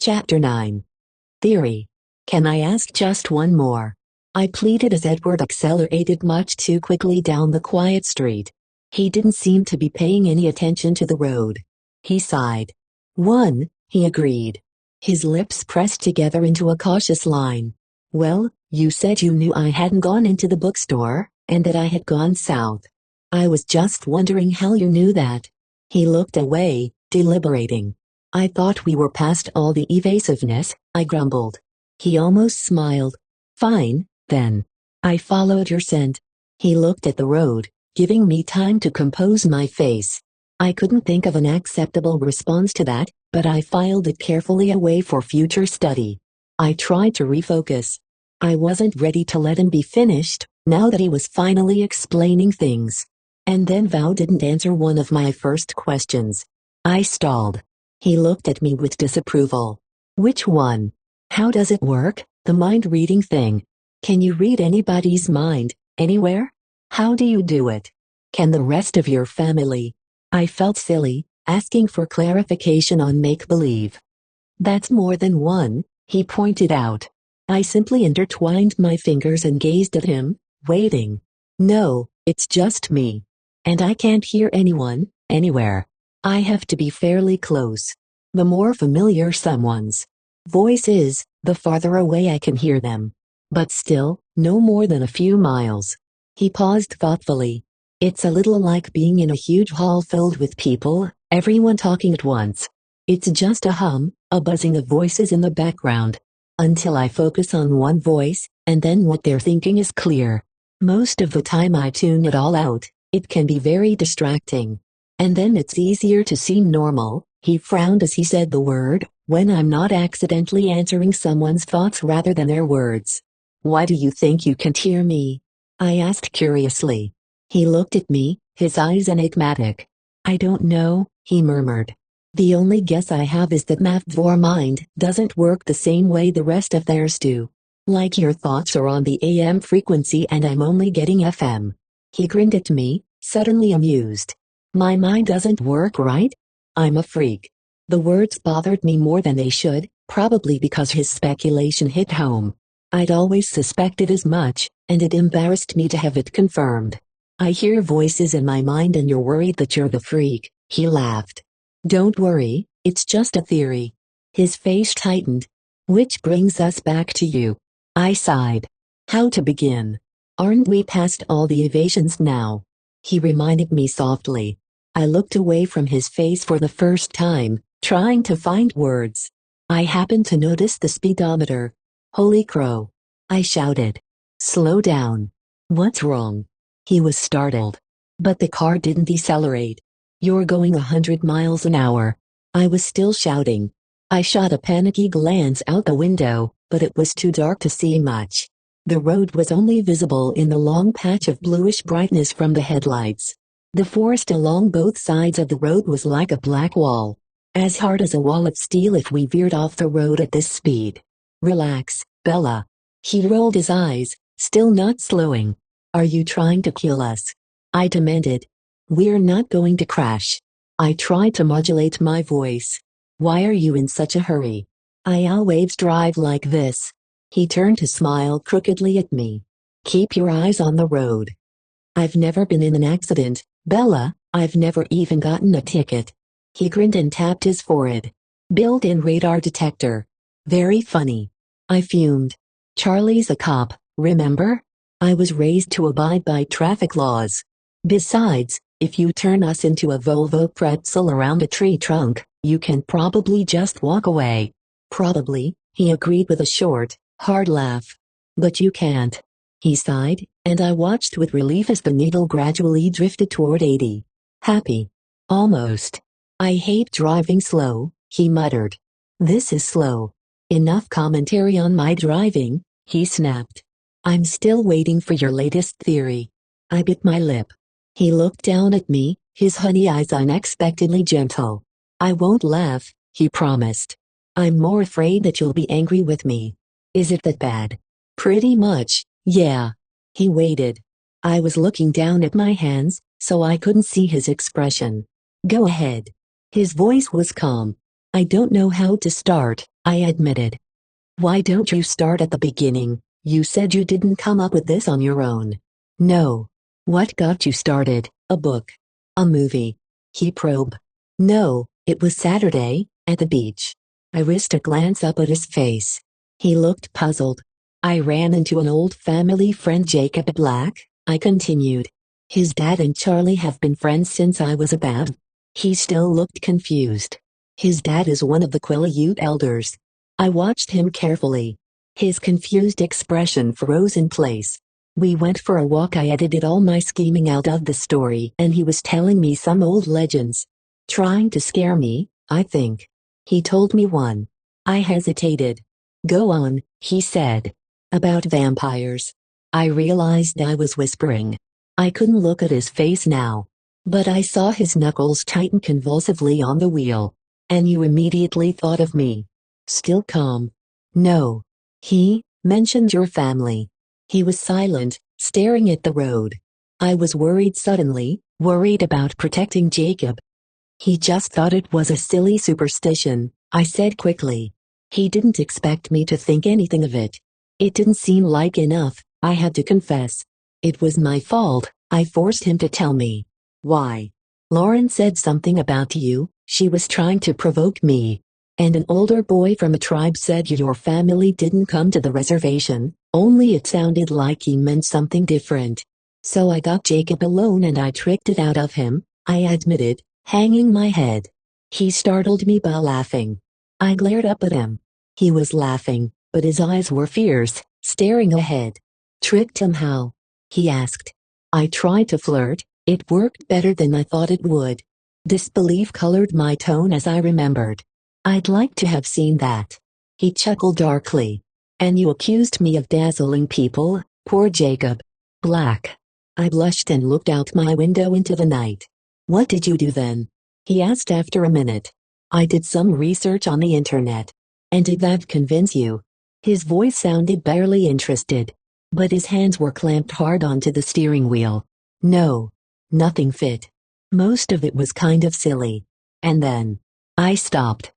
Chapter 9. Theory. Can I ask just one more? I pleaded as Edward accelerated much too quickly down the quiet street. He didn't seem to be paying any attention to the road. He sighed. One, he agreed. His lips pressed together into a cautious line. Well, you said you knew I hadn't gone into the bookstore, and that I had gone south. I was just wondering how you knew that. He looked away, deliberating. I thought we were past all the evasiveness, I grumbled. He almost smiled. Fine, then. I followed your scent. He looked at the road, giving me time to compose my face. I couldn't think of an acceptable response to that, but I filed it carefully away for future study. I tried to refocus. I wasn't ready to let him be finished, now that he was finally explaining things. And then Val didn't answer one of my first questions. I stalled. He looked at me with disapproval. Which one? How does it work, the mind-reading thing? Can you read anybody's mind, anywhere? How do you do it? Can the rest of your family? I felt silly, asking for clarification on make-believe. That's more than one, he pointed out. I simply intertwined my fingers and gazed at him, waiting. No, it's just me. And I can't hear anyone, anywhere. I have to be fairly close. The more familiar someone's voice is, the farther away I can hear them. But still, no more than a few miles. He paused thoughtfully. It's a little like being in a huge hall filled with people, everyone talking at once. It's just a hum, a buzzing of voices in the background. Until I focus on one voice, and then what they're thinking is clear. Most of the time I tune it all out. It can be very distracting. And then it's easier to seem normal, he frowned as he said the word, when I'm not accidentally answering someone's thoughts rather than their words. Why do you think you can't hear me? I asked curiously. He looked at me, his eyes enigmatic. I don't know, he murmured. The only guess I have is that your mind doesn't work the same way the rest of theirs do. Like your thoughts are on the AM frequency and I'm only getting FM. He grinned at me, suddenly amused. My mind doesn't work right? I'm a freak. The words bothered me more than they should, probably because his speculation hit home. I'd always suspected as much, and it embarrassed me to have it confirmed. I hear voices in my mind and you're worried that you're the freak, he laughed. Don't worry, it's just a theory. His face tightened. Which brings us back to you. I sighed. How to begin? Aren't we past all the evasions now? He reminded me softly. I looked away from his face for the first time, trying to find words. I happened to notice the speedometer. Holy crow! I shouted. Slow down. What's wrong? He was startled. But the car didn't decelerate. You're going 100 miles an hour. I was still shouting. I shot a panicky glance out the window, but it was too dark to see much. The road was only visible in the long patch of bluish brightness from the headlights. The forest along both sides of the road was like a black wall. As hard as a wall of steel if we veered off the road at this speed. Relax, Bella. He rolled his eyes, still not slowing. Are you trying to kill us? I demanded. We're not going to crash. I tried to modulate my voice. Why are you in such a hurry? I always drive like this. He turned to smile crookedly at me. Keep your eyes on the road. I've never been in an accident, Bella, I've never even gotten a ticket. He grinned and tapped his forehead. Built-in radar detector. Very funny. I fumed. Charlie's a cop, remember? I was raised to abide by traffic laws. Besides, if you turn us into a Volvo pretzel around a tree trunk, you can probably just walk away. Probably, he agreed with a short, hard laugh. But you can't. He sighed, and I watched with relief as the needle gradually drifted toward 80. Happy. Almost. I hate driving slow, he muttered. This is slow. Enough commentary on my driving, he snapped. I'm still waiting for your latest theory. I bit my lip. He looked down at me, his honey eyes unexpectedly gentle. I won't laugh, he promised. I'm more afraid that you'll be angry with me. Is it that bad? Pretty much, yeah. He waited. I was looking down at my hands, so I couldn't see his expression. Go ahead. His voice was calm. I don't know how to start. I admitted. Why don't you start at the beginning? You said you didn't come up with this on your own. No. What got you started? A book? A movie? He probed. No, it was Saturday, at the beach. I risked a glance up at his face. He looked puzzled. I ran into an old family friend, Jacob Black, I continued. His dad and Charlie have been friends since I was a bab. He still looked confused. His dad is one of the Quileute elders. I watched him carefully. His confused expression froze in place. We went for a walk. I edited all my scheming out of the story and he was telling me some old legends. Trying to scare me, I think. He told me one. I hesitated. Go on, he said. About vampires. I realized I was whispering. I couldn't look at his face now. But I saw his knuckles tighten convulsively on the wheel. And you immediately thought of me. Still calm. No. He mentioned your family. He was silent, staring at the road. I was worried suddenly, worried about protecting Jacob. He just thought it was a silly superstition, I said quickly. He didn't expect me to think anything of it. It didn't seem like enough, I had to confess. It was my fault, I forced him to tell me. Why? Lauren said something about you, she was trying to provoke me. And an older boy from a tribe said your family didn't come to the reservation, only it sounded like he meant something different. So I got Jacob alone and I tricked it out of him, I admitted, hanging my head. He startled me by laughing. I glared up at him. He was laughing, but his eyes were fierce, staring ahead. Tricked him how? He asked. I tried to flirt, it worked better than I thought it would. Disbelief colored my tone as I remembered. I'd like to have seen that. He chuckled darkly. And you accused me of dazzling people, poor Jacob. Black. I blushed and looked out my window into the night. What did you do then? He asked after a minute. I did some research on the internet. And did that convince you? His voice sounded barely interested. But his hands were clamped hard onto the steering wheel. No. Nothing fit. Most of it was kind of silly. And then. I stopped.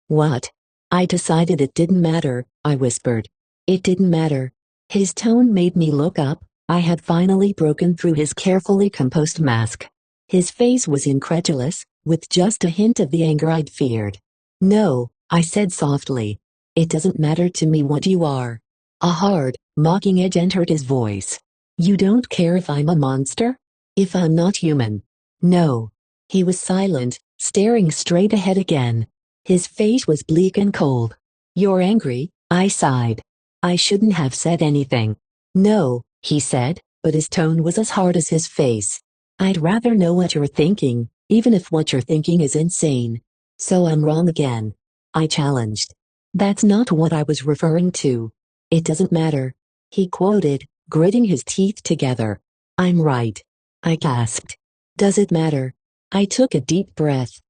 What? I decided it didn't matter, I whispered. It didn't matter. His tone made me look up. I had finally broken through his carefully composed mask. His face was incredulous, with just a hint of the anger I'd feared. No, I said softly. It doesn't matter to me what you are. A hard, mocking edge entered his voice. You don't care if I'm a monster? If I'm not human? No. He was silent, staring straight ahead again. His face was bleak and cold. You're angry, I sighed. I shouldn't have said anything. No, he said, but his tone was as hard as his face. I'd rather know what you're thinking, even if what you're thinking is insane. So I'm wrong again. I challenged. That's not what I was referring to. It doesn't matter. He quoted, gritting his teeth together. I'm right. I gasped. Does it matter? I took a deep breath.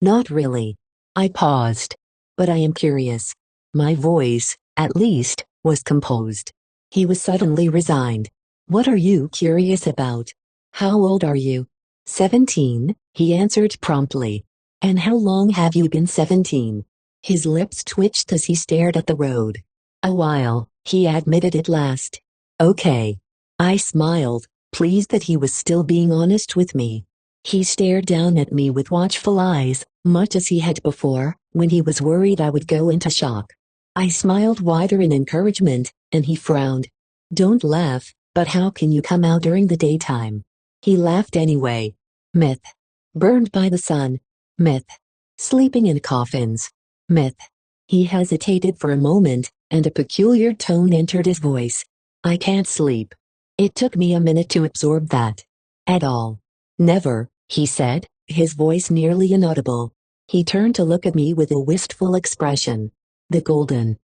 Not really. I paused. But I am curious. My voice, at least, was composed. He was suddenly resigned. What are you curious about? How old are you? 17, he answered promptly. And how long have you been 17? His lips twitched as he stared at the road. A while, he admitted at last. Okay. I smiled, pleased that he was still being honest with me. He stared down at me with watchful eyes, much as he had before, when he was worried I would go into shock. I smiled wider in encouragement, and he frowned. Don't laugh, but how can you come out during the daytime? He laughed anyway. Myth. Burned by the sun. Myth. Sleeping in coffins. Myth. He hesitated for a moment, and a peculiar tone entered his voice. I can't sleep. It took me a minute to absorb that. At all. Never, he said, his voice nearly inaudible. He turned to look at me with a wistful expression. The golden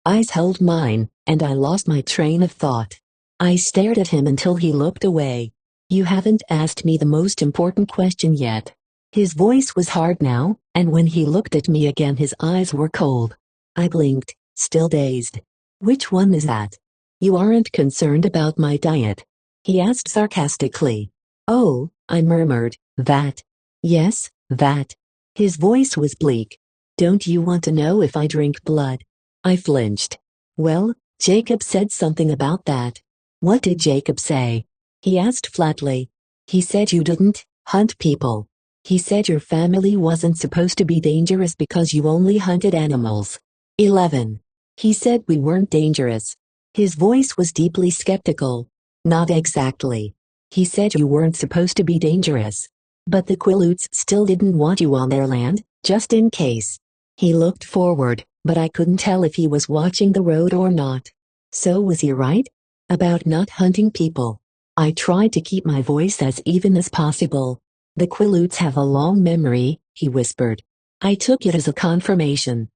eyes held mine, and I lost my train of thought. I stared at him until he looked away. You haven't asked me the most important question yet. His voice was hard now, and when he looked at me again his eyes were cold. I blinked, still dazed. Which one is that? You aren't concerned about my diet? He asked sarcastically. Oh, I murmured, that. Yes, that. His voice was bleak. Don't you want to know if I drink blood? I flinched. Well, Jacob said something about that. What did Jacob say? He asked flatly. He said you didn't hunt people. He said your family wasn't supposed to be dangerous because you only hunted animals. 11. He said we weren't dangerous. His voice was deeply skeptical. Not exactly. He said you weren't supposed to be dangerous. But the Quiloots still didn't want you on their land, just in case. He looked forward, but I couldn't tell if he was watching the road or not. So was he right? About not hunting people. I tried to keep my voice as even as possible. The Quiloots have a long memory, he whispered. I took it as a confirmation.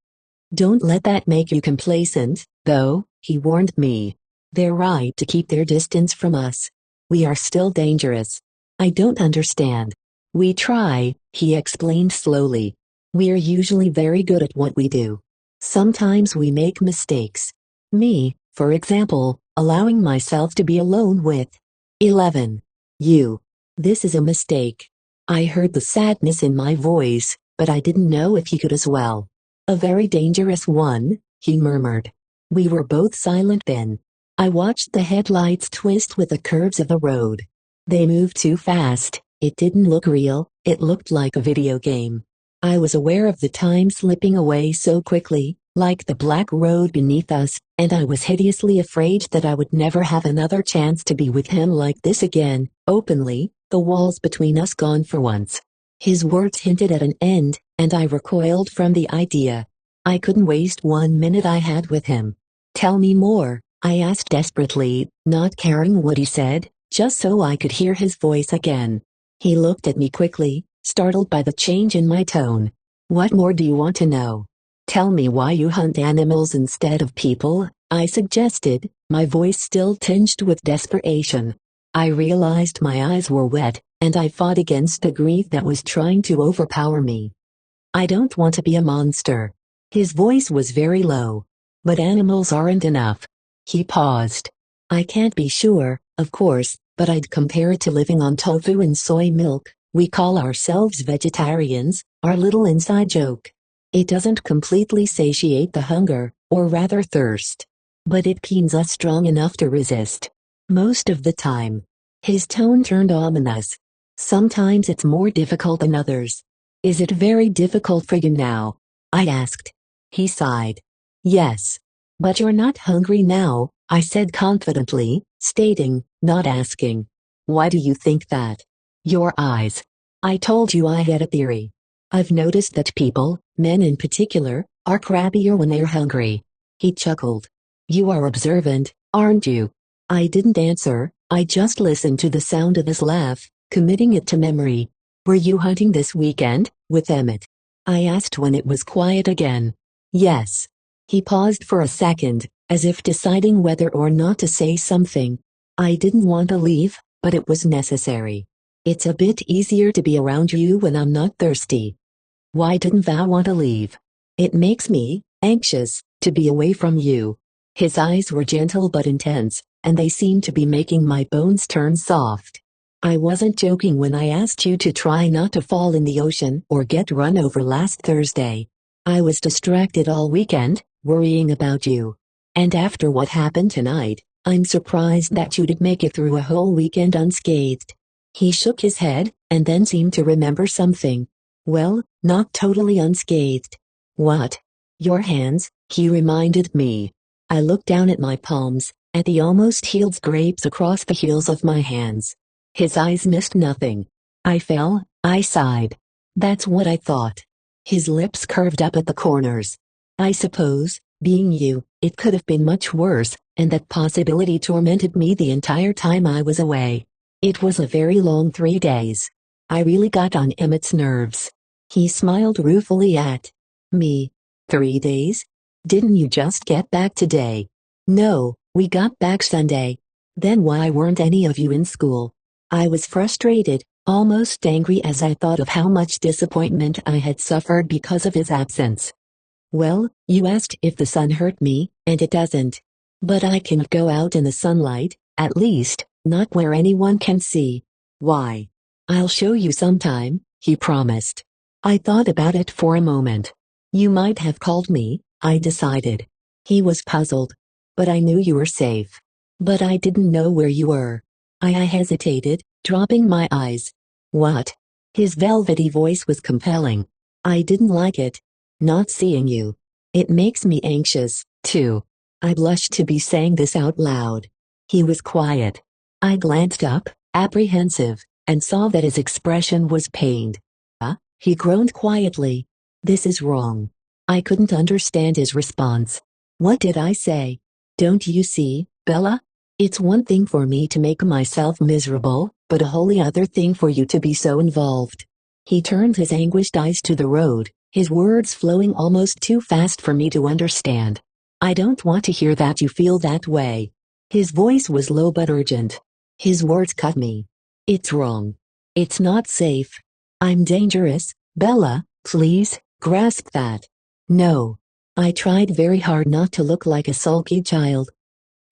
Don't let that make you complacent, though, he warned me. They're right to keep their distance from us. We are still dangerous. I don't understand. We try, he explained slowly. We're usually very good at what we do. Sometimes we make mistakes. Me, for example, allowing myself to be alone with 11. You. This is a mistake. I heard the sadness in my voice, but I didn't know if he could as well. A very dangerous one, he murmured. We were both silent then. I watched the headlights twist with the curves of the road. They moved too fast, it didn't look real, it looked like a video game. I was aware of the time slipping away so quickly, like the black road beneath us, and I was hideously afraid that I would never have another chance to be with him like this again, openly, the walls between us gone for once. His words hinted at an end, and I recoiled from the idea. I couldn't waste 1 minute I had with him. Tell me more, I asked desperately, not caring what he said, just so I could hear his voice again. He looked at me quickly, startled by the change in my tone. What more do you want to know? Tell me why you hunt animals instead of people, I suggested, my voice still tinged with desperation. I realized my eyes were wet, and I fought against the grief that was trying to overpower me. I don't want to be a monster. His voice was very low. But animals aren't enough. He paused. I can't be sure, of course, but I'd compare it to living on tofu and soy milk. We call ourselves vegetarians, our little inside joke. It doesn't completely satiate the hunger, or rather thirst. But it keeps us strong enough to resist. Most of the time. His tone turned ominous. Sometimes it's more difficult than others. Is it very difficult for you now? I asked. He sighed. Yes. But you're not hungry now, I said confidently, stating, not asking. Why do you think that? Your eyes. I told you I had a theory. I've noticed that people, men in particular, are crabbier when they're hungry. He chuckled. You are observant, aren't you? I didn't answer, I just listened to the sound of his laugh, committing it to memory. Were you hunting this weekend, with Emmett? I asked when it was quiet again. Yes. He paused for a second, as if deciding whether or not to say something. I didn't want to leave, but it was necessary. It's a bit easier to be around you when I'm not thirsty. Why didn't thou want to leave? It makes me anxious to be away from you. His eyes were gentle but intense, and they seemed to be making my bones turn soft. I wasn't joking when I asked you to try not to fall in the ocean or get run over last Thursday. I was distracted all weekend, worrying about you. And after what happened tonight, I'm surprised that you did make it through a whole weekend unscathed. He shook his head, and then seemed to remember something. Well, not totally unscathed. What? Your hands, he reminded me. I looked down at my palms, at the almost healed scrapes across the heels of my hands. His eyes missed nothing. I fell, I sighed. That's what I thought. His lips curved up at the corners. I suppose, being you, it could have been much worse, and that possibility tormented me the entire time I was away. It was a very long 3 days. I really got on Emmett's nerves. He smiled ruefully at me. 3 days? Didn't you just get back today? No, we got back Sunday. Then why weren't any of you in school? I was frustrated, almost angry as I thought of how much disappointment I had suffered because of his absence. Well, you asked if the sun hurt me, and it doesn't. But I can't go out in the sunlight, at least, not where anyone can see. Why? I'll show you sometime, he promised. I thought about it for a moment. You might have called me, I decided. He was puzzled. But I knew you were safe. But I didn't know where you were. I hesitated, dropping my eyes. What? His velvety voice was compelling. I didn't like it. Not seeing you. It makes me anxious, too. I blushed to be saying this out loud. He was quiet. I glanced up, apprehensive, and saw that his expression was pained. He groaned quietly. This is wrong. I couldn't understand his response. What did I say? Don't you see, Bella? It's one thing for me to make myself miserable, but a wholly other thing for you to be so involved. He turned his anguished eyes to the road, his words flowing almost too fast for me to understand. I don't want to hear that you feel that way. His voice was low but urgent. His words cut me. It's wrong. It's not safe. I'm dangerous, Bella, please, grasp that. No. I tried very hard not to look like a sulky child.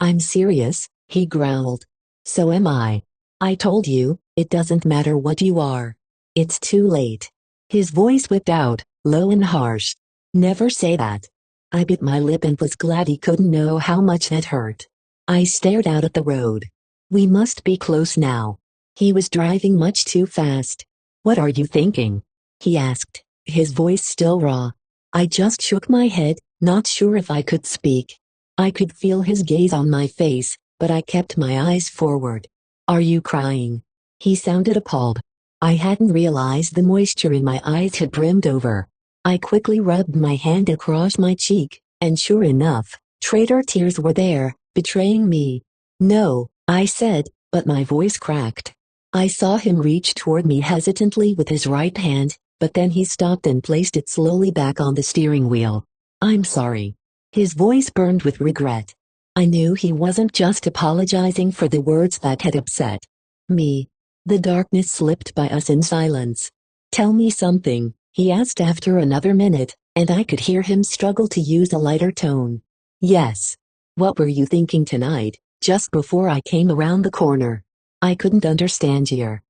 I'm serious, he growled. So am I. I told you, it doesn't matter what you are. It's too late. His voice whipped out, low and harsh. Never say that. I bit my lip and was glad he couldn't know how much it hurt. I stared out at the road. We must be close now. He was driving much too fast. What are you thinking? He asked, his voice still raw. I just shook my head, not sure if I could speak. I could feel his gaze on my face, but I kept my eyes forward. Are you crying? He sounded appalled. I hadn't realized the moisture in my eyes had brimmed over. I quickly rubbed my hand across my cheek, and sure enough, traitor tears were there, betraying me. No, I said, but my voice cracked. I saw him reach toward me hesitantly with his right hand, but then he stopped and placed it slowly back on the steering wheel. I'm sorry. His voice burned with regret. I knew he wasn't just apologizing for the words that had upset me. The darkness slipped by us in silence. Tell me something, he asked after another minute, and I could hear him struggle to use a lighter tone. Yes. What were you thinking tonight, just before I came around the corner? I couldn't understand your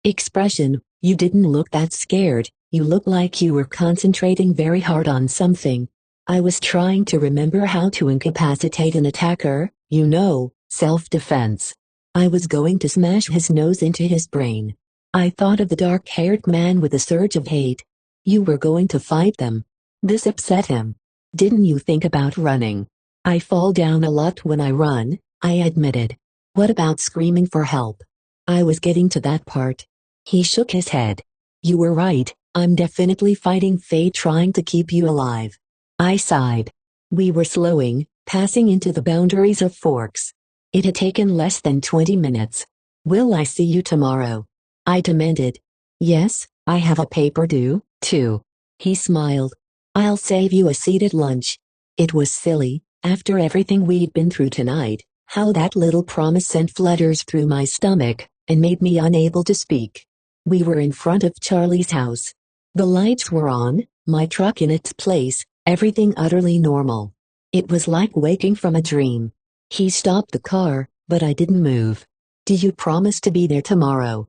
expression. You didn't look that scared, you looked like you were concentrating very hard on something. I was trying to remember how to incapacitate an attacker, you know, self-defense. I was going to smash his nose into his brain. I thought of the dark-haired man with a surge of hate. You were going to fight them. This upset him. Didn't you think about running? I fall down a lot when I run, I admitted. What about screaming for help? I was getting to that part. He shook his head. You were right, I'm definitely fighting fate trying to keep you alive. I sighed. We were slowing, passing into the boundaries of Forks. It had taken less than 20 minutes. Will I see you tomorrow? I demanded. Yes, I have a paper due, too. He smiled. I'll save you a seat at lunch. It was silly, after everything we'd been through tonight, how that little promise sent flutters through my stomach, and made me unable to speak. We were in front of Charlie's house. The lights were on, my truck in its place, everything utterly normal. It was like waking from a dream. He stopped the car, but I didn't move. Do you promise to be there tomorrow?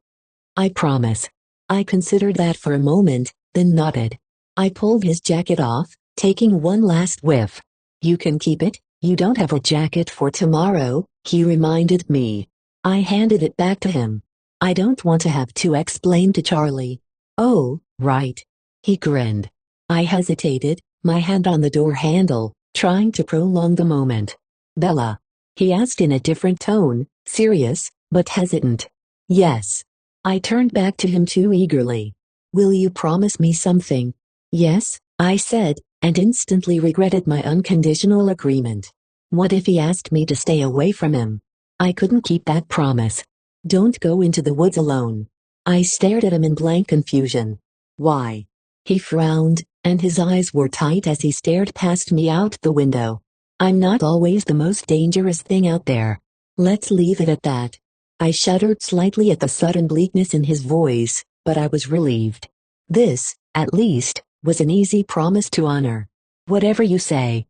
I promise. I considered that for a moment, then nodded. I pulled his jacket off, taking one last whiff. You can keep it, you don't have a jacket for tomorrow, he reminded me. I handed it back to him. I don't want to have to explain to Charlie. Oh, right. He grinned. I hesitated, my hand on the door handle, trying to prolong the moment. Bella? He asked in a different tone, serious, but hesitant. Yes. I turned back to him too eagerly. Will you promise me something? Yes, I said, and instantly regretted my unconditional agreement. What if he asked me to stay away from him? I couldn't keep that promise. Don't go into the woods alone. I stared at him in blank confusion. Why? He frowned, and his eyes were tight as he stared past me out the window. I'm not always the most dangerous thing out there. Let's leave it at that. I shuddered slightly at the sudden bleakness in his voice, but I was relieved. This, at least, was an easy promise to honor. Whatever you say.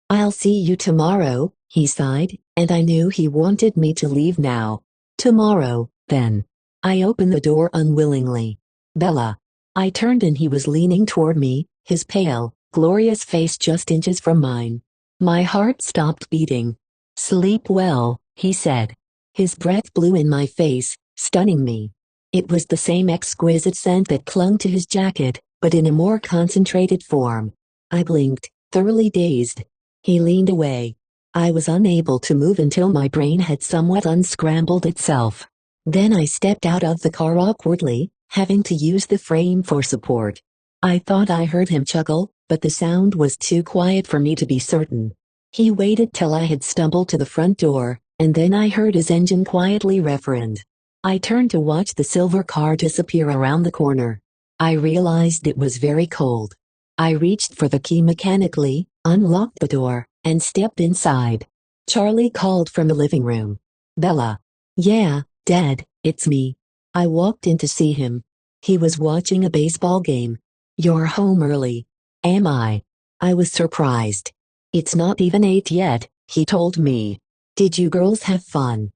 I'll see you tomorrow, he sighed, and I knew he wanted me to leave now. Tomorrow, then. I opened the door unwillingly. Bella. I turned and he was leaning toward me, his pale, glorious face just inches from mine. My heart stopped beating. "Sleep well," he said. His breath blew in my face, stunning me. It was the same exquisite scent that clung to his jacket, but in a more concentrated form. I blinked, thoroughly dazed. He leaned away. I was unable to move until my brain had somewhat unscrambled itself. Then I stepped out of the car awkwardly, having to use the frame for support. I thought I heard him chuckle, but the sound was too quiet for me to be certain. He waited till I had stumbled to the front door, and then I heard his engine quietly reverend. I turned to watch the silver car disappear around the corner. I realized it was very cold. I reached for the key mechanically, unlocked the door, and stepped inside. Charlie called from the living room. "Bella." "Yeah, Dad, it's me." I walked in to see him. He was watching a baseball game. "You're home early." "Am I?" I was surprised. "It's not even 8 yet," he told me. "Did you girls have fun?"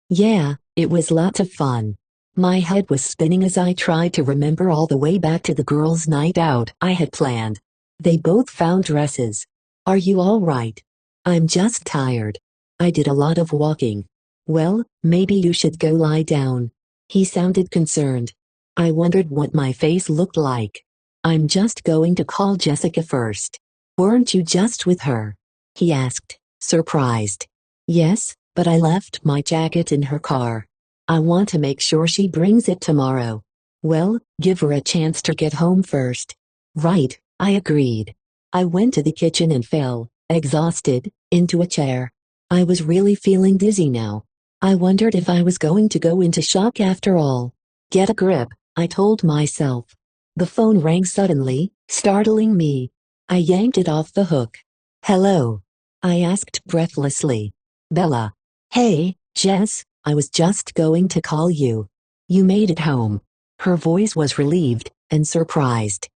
"Yeah, it was lots of fun." My head was spinning as I tried to remember all the way back to the girls' night out I had planned. They both found dresses. "Are you all right?" "I'm just tired. I did a lot of walking." "Well, maybe you should go lie down." He sounded concerned. I wondered what my face looked like. "I'm just going to call Jessica first." "Weren't you just with her?" he asked, surprised. "Yes, but I left my jacket in her car. I want to make sure she brings it tomorrow." "Well, give her a chance to get home first." "Right," I agreed. I went to the kitchen and fell, exhausted, into a chair. I was really feeling dizzy now. I wondered if I was going to go into shock after all. "Get a grip," I told myself. The phone rang suddenly, startling me. I yanked it off the hook. "Hello?" I asked breathlessly. "Bella." "Hey, Jess, I was just going to call you. You made it home." Her voice was relieved and surprised.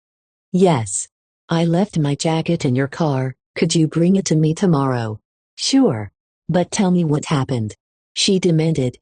"Yes. I left my jacket in your car. Could you bring it to me tomorrow?" "Sure. But tell me what happened," she demanded.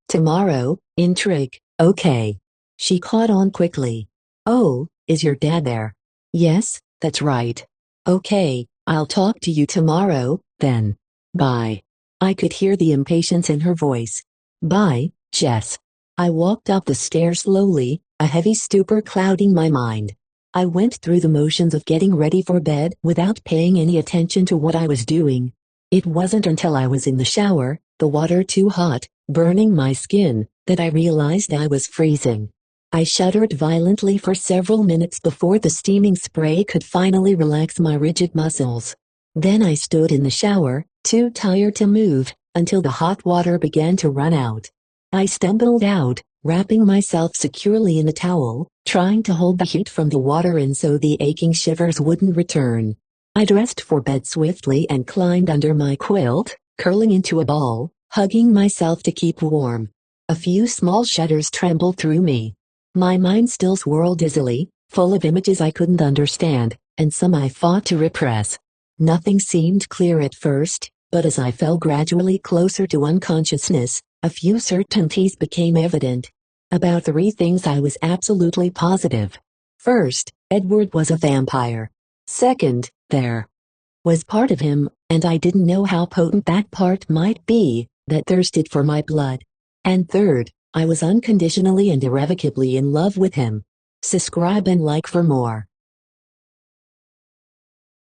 Tomorrow." Intrigue. "Okay." She caught on quickly. "Oh, is your dad there?" "Yes, that's right." "Okay, I'll talk to you tomorrow, then. Bye." I could hear the impatience in her voice. "Bye, Jess." I walked up the stairs slowly, a heavy stupor clouding my mind. I went through the motions of getting ready for bed without paying any attention to what I was doing. It wasn't until I was in the shower, the water too hot, burning my skin, that I realized I was freezing. I shuddered violently for several minutes before the steaming spray could finally relax my rigid muscles. Then I stood in the shower, too tired to move, until the hot water began to run out. I stumbled out, wrapping myself securely in a towel, trying to hold the heat from the water in so the aching shivers wouldn't return. I dressed for bed swiftly and climbed under my quilt, curling into a ball, hugging myself to keep warm. A few small shudders trembled through me. My mind still swirled dizzily, full of images I couldn't understand, and some I fought to repress. Nothing seemed clear at first, but as I fell gradually closer to unconsciousness, a few certainties became evident. About 3 things I was absolutely positive. First, Edward was a vampire. Second, there was part of him, and I didn't know how potent that part might be, that thirsted for my blood. And third, I was unconditionally and irrevocably in love with him. Subscribe and like for more.